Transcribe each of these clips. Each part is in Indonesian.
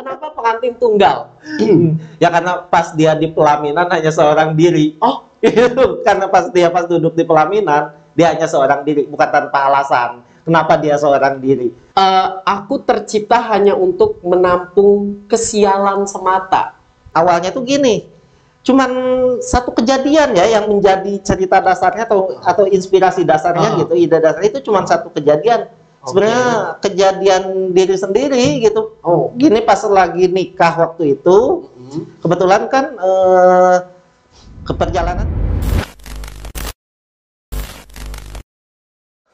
Kenapa pengantin tunggal? Ya karena pas dia di pelaminan hanya seorang diri. Oh, Karena pas duduk di pelaminan dia hanya seorang diri, bukan tanpa alasan. Kenapa dia seorang diri? aku tercipta hanya untuk menampung kesialan semata. Awalnya tuh gini, cuman satu kejadian ya yang menjadi cerita dasarnya atau inspirasi dasarnya gitu, ide dasarnya itu cuman satu kejadian. Sebenarnya kejadian diri sendiri gitu. Oh, Gini pas lagi nikah waktu itu, kebetulan kan ke perjalanan.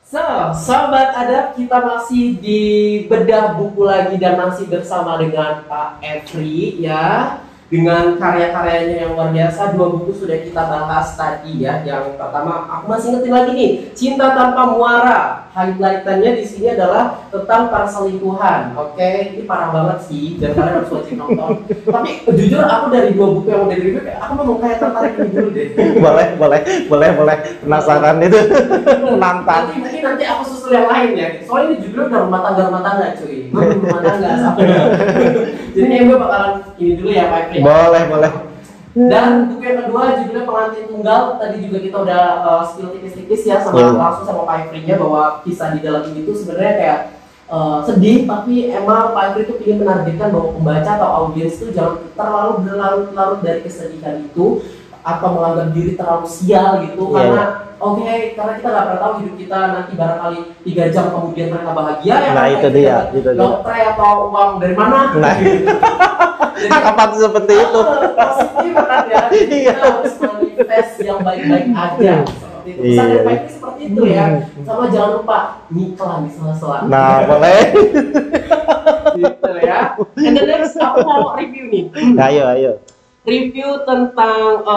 So, sahabat adab, kita masih di bedah buku lagi dan masih bersama dengan Pak Efri ya, dengan karya-karyanya yang luar biasa. 2 buku sudah kita bahas tadi ya. Yang pertama, aku masih ingetin lagi nih, Cinta Tanpa Muara. Highlightannya di sini adalah tentang perselingkuhan. Oke, ini parah banget sih, dan kalian harus wajib nonton. Tapi jujur aku dari 2 buku yang udah di review, aku memang kayak tertarik ini dulu deh. boleh penasaran itu menantang. Nanti aku susul yang lain ya. Soalnya ini judulnya udah rumah tangga cuy. Rumah tangga sampai. Jadi nih gue bakalan ini dulu ya Pak Efri. Boleh. Dan buku yang kedua judulnya Pengantin Tunggal. Tadi juga kita udah spill tipis-tipis ya sama langsung sama Pak Efri-nya bahwa kisah di dalam ini tuh sebenarnya kayak sedih, tapi emang Pak Efri itu ingin menargetkan bahwa pembaca atau audiens itu jangan terlalu berlarut-larut dari kesedihan itu atau menganggap diri terlalu sial gitu karena karena kita nggak pernah tahu hidup kita nanti barangkali 3 jam kemudian ternyata bahagia ya. Nah itu dia. Lotre atau uang dari mana? Nah, apa seperti itu? Positif kan ya. Kita harus manifest yang baik-baik aja. Seperti itu. Pesan dari Pak Efri seperti itu ya. Sama jangan lupa nikah di sela-sela. Nah boleh. Gitu ya. And the next aku mau review nih. Ayo. Review tentang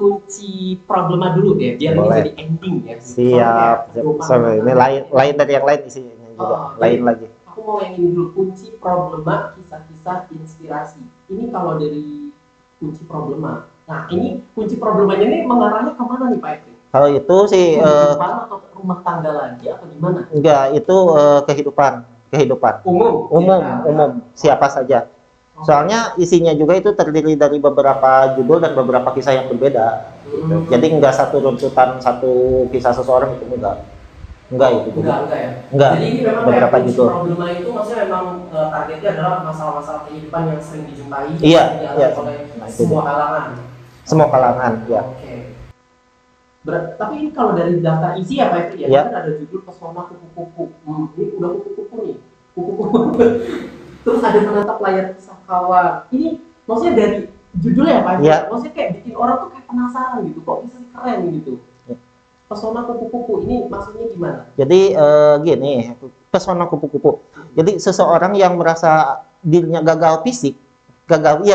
kunci problema dulu deh, biar ini jadi ending ya. Siap. Sorry, ini lain dari yang lain isinya juga. Lain lagi. Aku mau yang ini dulu, kunci problema, kisah-kisah inspirasi. Ini kalau dari kunci problema. Nah, ini kunci problemanya ini mengarahnya kemana nih Pak Efri? Kalau itu sih kehidupan atau rumah tangga lagi apa gimana? Enggak, itu kehidupan. Umum, siapa saja. Soalnya isinya juga itu terdiri dari beberapa judul dan beberapa kisah yang berbeda. Gitu. Jadi enggak satu runtutan satu kisah seseorang itu enggak itu juga. Enggak ya. Enggak. Jadi ini memang beberapa judul. Problema itu maksudnya memang targetnya adalah masalah-masalah kehidupan yang sering dijumpai oleh semua kalangan. Semua kalangan, ya. Oke. Tapi ini kalau dari daftar isi ya Pak Efri ya, kan ada judul Pesona Kupu-Kupu. Ini udah kupu-kupu nih. Kupu-kupu. Terus ada Menatap Layar Kisah Kawan. Ini maksudnya dari judulnya Pak Efri. Maksudnya kayak bikin orang tuh kayak penasaran gitu, kok bisa keren gitu. Pesona Kupu-Kupu ini maksudnya gimana? Jadi gini, pesona kupu-kupu. Jadi seseorang yang merasa dirinya gagal fisik,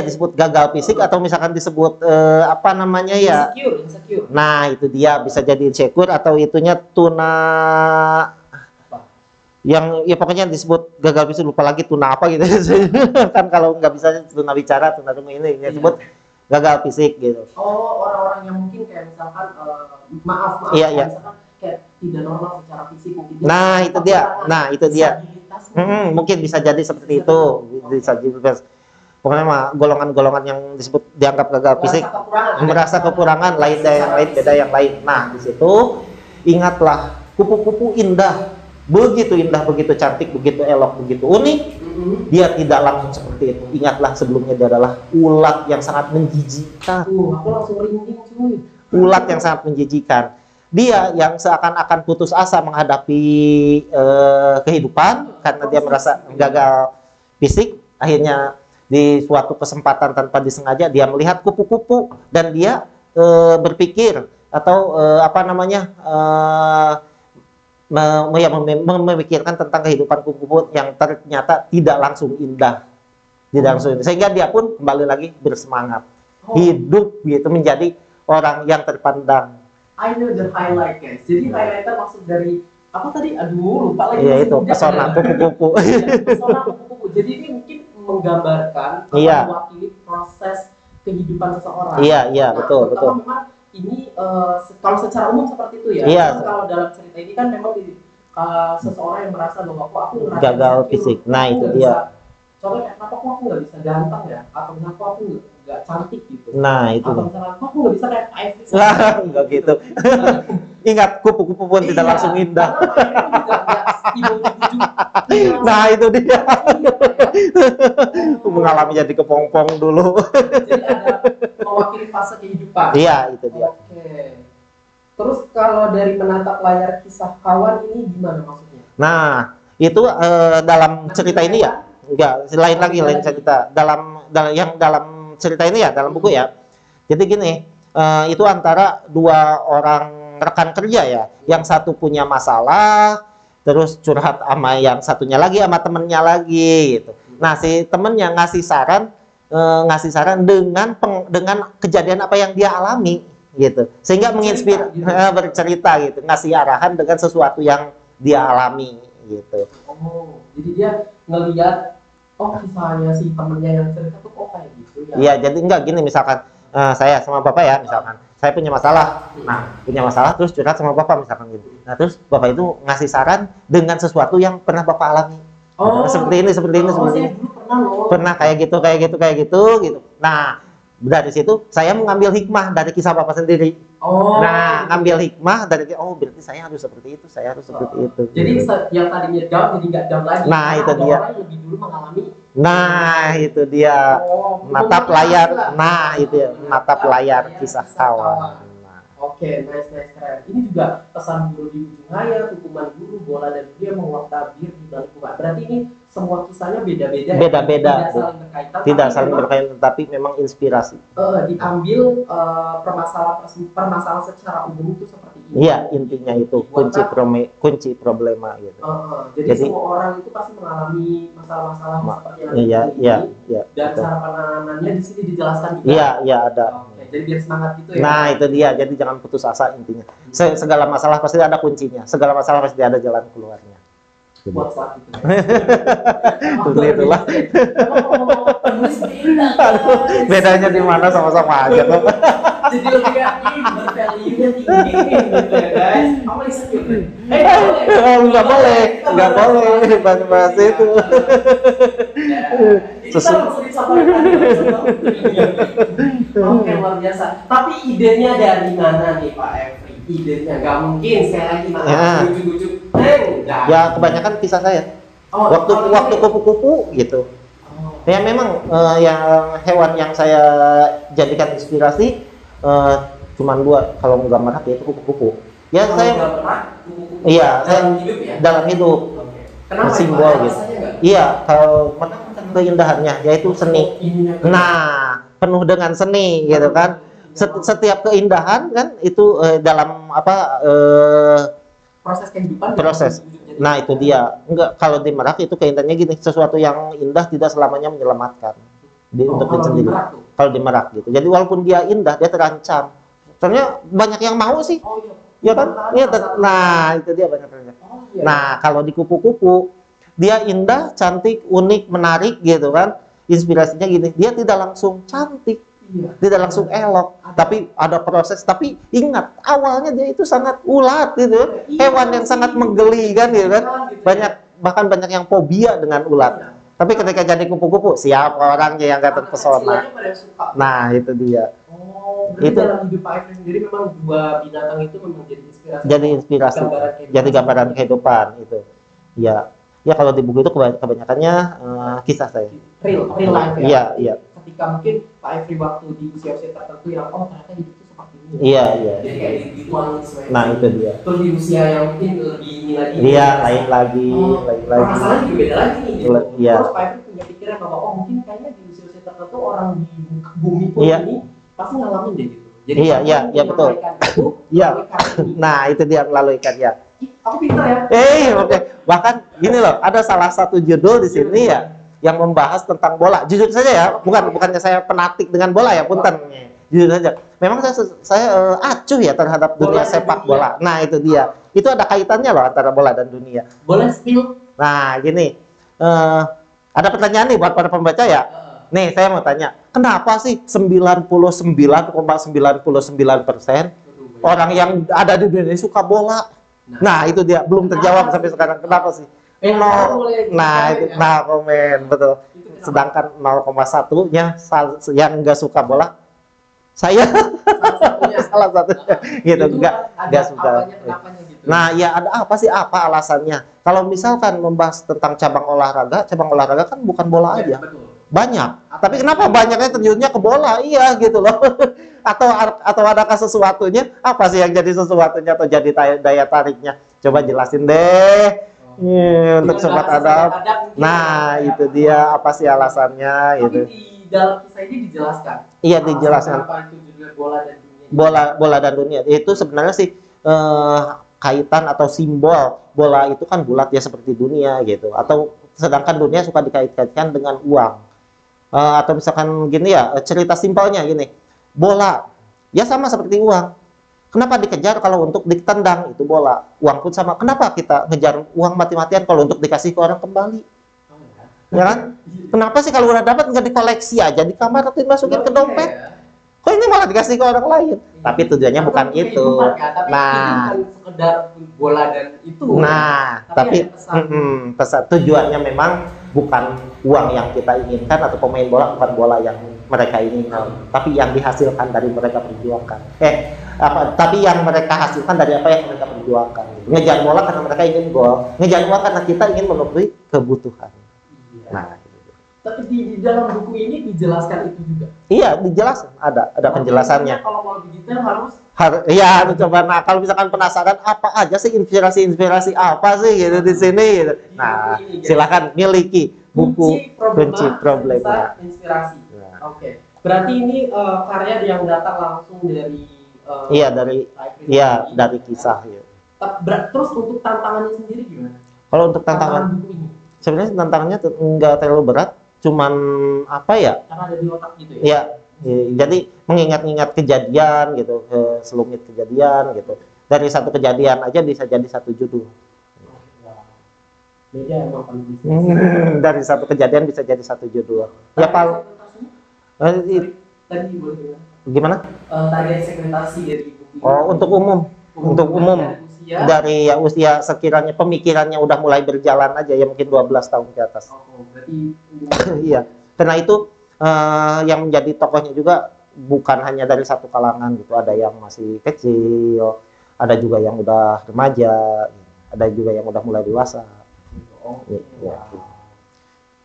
disebut gagal fisik atau misalkan disebut apa namanya ya? Insecure. Nah, itu dia bisa jadi insecure atau itunya yang ya pokoknya disebut gagal fisik, lupa lagi tuna apa gitu. Kan kalau nggak bisa tuna bicara, tuna rumah ini disebut gagal fisik gitu. Oh, orang-orang yang mungkin kayak misalkan maaf misalkan kayak tidak normal secara fisik mungkin. Nah, itu dia. Mungkin bisa jadi seperti itu. Bisa jadi pokoknya mah golongan-golongan yang disebut dianggap gagal fisik, merasa kekurangan, lain beda yang lain. Nah, di situ ingatlah kupu-kupu indah, begitu cantik, begitu elok, begitu unik. Dia tidak langsung seperti itu. Ingatlah sebelumnya dia adalah ulat yang sangat menjijikkan. Aku langsung merinding cuy. Ulat yang sangat menjijikkan. Dia yang seakan-akan putus asa menghadapi kehidupan karena dia merasa gagal fisik. Akhirnya di suatu kesempatan tanpa disengaja dia melihat kupu-kupu dan dia berpikir atau memikirkan tentang kehidupan kupu-kupu yang ternyata tidak langsung indah, sehingga dia pun kembali lagi bersemangat hidup gitu, menjadi orang yang terpandang. I know the highlight guys. Jadi highlighter maksud dari apa tadi? Aduh lupa lagi. Iya itu pesona kupu-kupu. Pesona kupu-kupu. Jadi ini mungkin menggambarkan mewakili proses kehidupan seseorang. Iya betul. Memang ini kalau secara umum seperti itu ya. Iya. Kalau dalam cerita ini kan memang seseorang yang merasa bahwa aku gagal fisik. Nah itu dia. Contohnya kayak kenapa kok aku nggak bisa ganteng ya, atau kenapa aku nggak cantik gitu, Nah, itu. atau misalnya kok aku nggak bisa kayak Pak Efri. Enggak gitu. Ingat, kupu-kupu pun tidak langsung indah. Nah, itu dia. Mengalami jadi kepompong dulu. Jadi ada mewakili fase kehidupan. Iya, itu dia. Oke. Terus kalau dari menatap layar kisah kawan ini gimana maksudnya? Nah, itu dalam cerita ini ya. Enggak, lain cerita. Dalam cerita ini ya, dalam buku ya. Jadi gini, itu antara dua orang rekan kerja ya. Yang satu punya masalah, terus curhat sama yang satunya lagi, sama temennya lagi gitu. Nah, si temennya ngasih saran dengan kejadian apa yang dia alami gitu, sehingga menginspirasi, bercerita gitu, ngasih arahan dengan sesuatu yang dia alami gitu. Oh, jadi dia ngelihat, oh kisahnya si temennya yang cerita tuh kok kayak gitu ya? Iya, jadi enggak gini, misalkan saya sama bapak ya, misalkan saya punya masalah, terus curhat sama bapak misalkan gitu. Nah, terus bapak itu ngasih saran dengan sesuatu yang pernah bapak alami. Oh, seperti ini. saya dulu pernah loh. Pernah kayak gitu. Nah, dari situ saya mengambil hikmah dari kisah bapak sendiri. Oh. Nah, ngambil hikmah dari, oh berarti saya harus seperti itu, itu. Jadi yang tadinya down jadi nggak down lagi. Nah, itu dia. Orang yang lebih dulu mengalami. Nah, itu dia. Natap layar. Nah, itu ya, natap layar kisah kawan. Oke, nice, keren. Ini juga pesan guru di ujung hayat, hukuman guru, bola dan dia menguap tabir di balik bunga. Berarti ini semua kisahnya beda-beda. Beda-beda. Tidak saling berkaitan, tapi memang inspirasi. Diambil permasalahan secara umum itu seperti ini. Iya, intinya itu kunci problema gitu. Jadi semua orang itu pasti mengalami masalah-masalah seperti yang iya. Dan cara penanganannya di sini dijelaskan juga. Iya, ada. Oke, jadi biar semangat gitu ya. Nah, itu dia. Jadi jangan putus asa intinya. Segala masalah pasti ada kuncinya. Segala masalah pasti ada jalan keluarnya. Buat saat itu. Itulah. Bedanya di mana, sama-sama aja kok. Jadi lebih bervalue-nya tinggi gitu ya guys. Kamu insecure. Enggak boleh bahas itu. Oke, luar biasa. Tapi idenya dari mana nih Pak Efri? Idenya nggak mungkin sekali lagi makan ujuk-ujuk. Ya kebanyakan kisah saya. Waktu kupu-kupu gitu. Ya memang yang hewan yang saya jadikan inspirasi cuman dua, kalau nggak merak yaitu kupu-kupu. Ya saya dalam hidup. Kenapa simbol gitu. Iya, kalau merak keindahannya yaitu seni. Nah, penuh dengan seni gitu kan. Setiap keindahan kan itu dalam proses kehidupan. Nah, itu dia. Enggak, kalau di Merak itu keindahannya gini, sesuatu yang indah tidak selamanya menyelamatkan untuk diri sendiri. Kalau di Merak gitu. Jadi walaupun dia indah, dia terancam. Soalnya banyak yang mau sih. Ya kan? Nah, itu dia banyak. Nah, kalau di kupu-kupu dia indah, cantik, unik, menarik gitu kan. Inspirasinya gini, dia tidak langsung cantik. Tidak langsung elok, tapi ada proses. Tapi ingat, awalnya dia itu sangat ulat gitu, hewan yang sangat menggelikan gitu kan. Bahkan banyak yang fobia dengan ulat. Tapi ketika jadi kupu-kupu, siapa orangnya yang gak terpesona? Nah, itu dia. Itu dalam hidup Pak Efri sendiri memang dua binatang itu memang jadi inspirasi. Jadi inspirasi, jadi gambaran kehidupan itu. Ya kalau di buku itu kebanyakannya kisah saya. Real life ya. Iya. Ketika mungkin Pak Efri waktu di usia-usia tertentu yang ternyata hidup itu seperti ini. Iya. Jadi kayak dituang sesuai. Nah, itu dia. Terus di usia yang mungkin lebih ini lagi. Iya, lain lagi. Masalahnya juga beda lagi nih. Gitu. Iya. Terus Pak Efri punya pikiran bahwa mungkin kayaknya di usia-usia tertentu orang di bumi pun ini pasti ngalamin deh gitu. Jadi iya betul. Iya. Nah, itu dia melalui karya. Aku pintar ya. Oke. Bahkan gini loh, ada salah satu judul di sini ya yang membahas tentang bola. Jujur saja ya, bukannya saya penatik dengan bola ya, punten. Jujur saja. Memang saya acuh ya terhadap dunia sepak bola. Nah, itu dia. Itu ada kaitannya loh antara bola dan dunia. Boleh spill? Nah, gini. Ada pertanyaan nih buat para pembaca ya. Nih, saya mau tanya, kenapa sih 99,99% orang yang ada di dunia ini suka bola? Nah, itu dia belum terjawab sampai sekarang. Kenapa sih? Nah itu nah komen betul. Sedangkan 0,1-nya yang nggak suka bola saya salah satunya gitu nggak suka. Gitu. Nah ya ada apa sih apa alasannya? Kalau misalkan membahas tentang cabang olahraga kan bukan bola aja. Betul. Banyak. Tapi kenapa banyaknya terjunnya ke bola? Iya gitu loh. atau adakah sesuatunya? Apa sih yang jadi sesuatunya atau jadi daya tariknya? Coba jelasin deh. Untuk sobat adab. Nah, itu dia apa sih alasannya gitu. Di dalam kisah ini dijelaskan. Iya, dijelaskan. Apa itu judul bola dan dunia? Bola dan dunia. Itu sebenarnya sih kaitan atau simbol bola itu kan bulat ya seperti dunia gitu. Atau sedangkan dunia suka dikait-kaitkan dengan uang. Atau misalkan gini ya, cerita simpelnya gini. Bola ya sama seperti uang. Kenapa dikejar kalau untuk ditendang itu bola? Uang pun sama. Kenapa kita ngejar uang mati-matian kalau untuk dikasih ke orang kembali? Ya kan? Kenapa sih kalau udah dapat nggak dikoleksi aja di kamar atau dimasukin ke dompet? Kok ini malah dikasih ke orang lain? Tapi tujuannya bukan itu. Nah, bukan sekedar bola dan itu. Nah, tapi tujuannya memang bukan uang yang kita inginkan atau pemain bola bukan bola yang mereka inginkan, tapi yang dihasilkan dari mereka perjuangkan. Tapi yang mereka hasilkan dari apa yang mereka perjuangkan. Ngejar bola karena mereka ingin gol, ngejar uang karena kita ingin memenuhi kebutuhan. Iya. Nah, tapi di dalam buku ini dijelaskan itu juga. Iya, dijelaskan, ada penjelasannya. Kalau mau detail harus coba. Nah, kalau misalkan penasaran apa aja sih inspirasi apa sih gitu di sini gitu. Nah, silakan miliki buku Kunci Problema. Inspirasi. Nah. Oke. Berarti ini karya yang datang langsung dari dari kisah ya. Terus untuk tantangannya sendiri gimana? Kalau untuk tantangan buku ini? Sebenarnya tantangannya nggak terlalu berat, cuman apa ya? Karena ada di otak gitu ya. Jadi mengingat-ingat kejadian gitu, selumit kejadian gitu. Dari satu kejadian aja bisa jadi satu judul. Beda emang dari satu kejadian bisa jadi satu judul. Ya Pak. Tadi boleh gimana? Target segmentasi dari buku ini. Untuk umum. Dari usia sekiranya pemikirannya udah mulai berjalan aja ya mungkin 12 tahun ke atas. Berarti iya. Karena itu yang menjadi tokohnya juga bukan hanya dari satu kalangan gitu, ada yang masih kecil, ada juga yang udah remaja, ada juga yang udah mulai dewasa.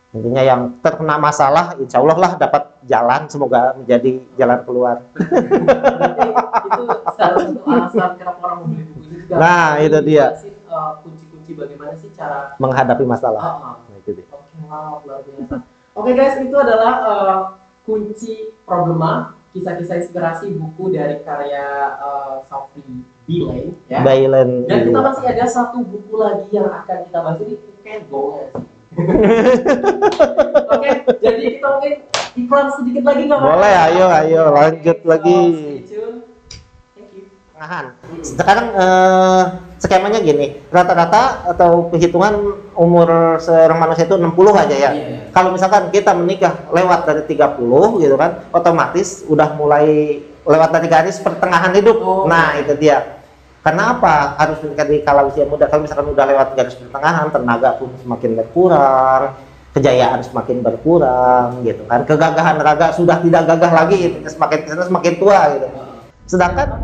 Intinya yang terkena masalah, insya Allah lah dapat jalan, semoga menjadi jalan keluar. Itu salah satu alasan kenapa orang membeli buku ini juga. Nah, itu dia. Kunci-kunci bagaimana sih cara menghadapi masalah. Oke, luar biasa. Oke guys, itu adalah kunci problema, kisah-kisah inspirasi buku dari karya Sophie Bailen ya. Dan kita masih ada satu buku lagi yang akan kita bahas, ini kayak gongnya sih. Oke, jadi kita mungkin iklan sedikit lagi nggak apa-apa? Boleh, ayo lanjut lagi. Sekarang skemanya gini, rata-rata atau perhitungan umur seorang manusia itu 60 aja ya. Kalau misalkan kita menikah lewat dari 30 gitu kan, otomatis udah mulai lewat dari garis pertengahan hidup. Nah, itu dia. Karena apa? Harus menikah di kala usia muda. Kalau misalkan udah lewat garis pertengahan, tenaga pun semakin berkurang, kejayaan semakin berkurang gitu kan. Kegagahan raga sudah tidak gagah lagi, semakin tua gitu. Sedangkan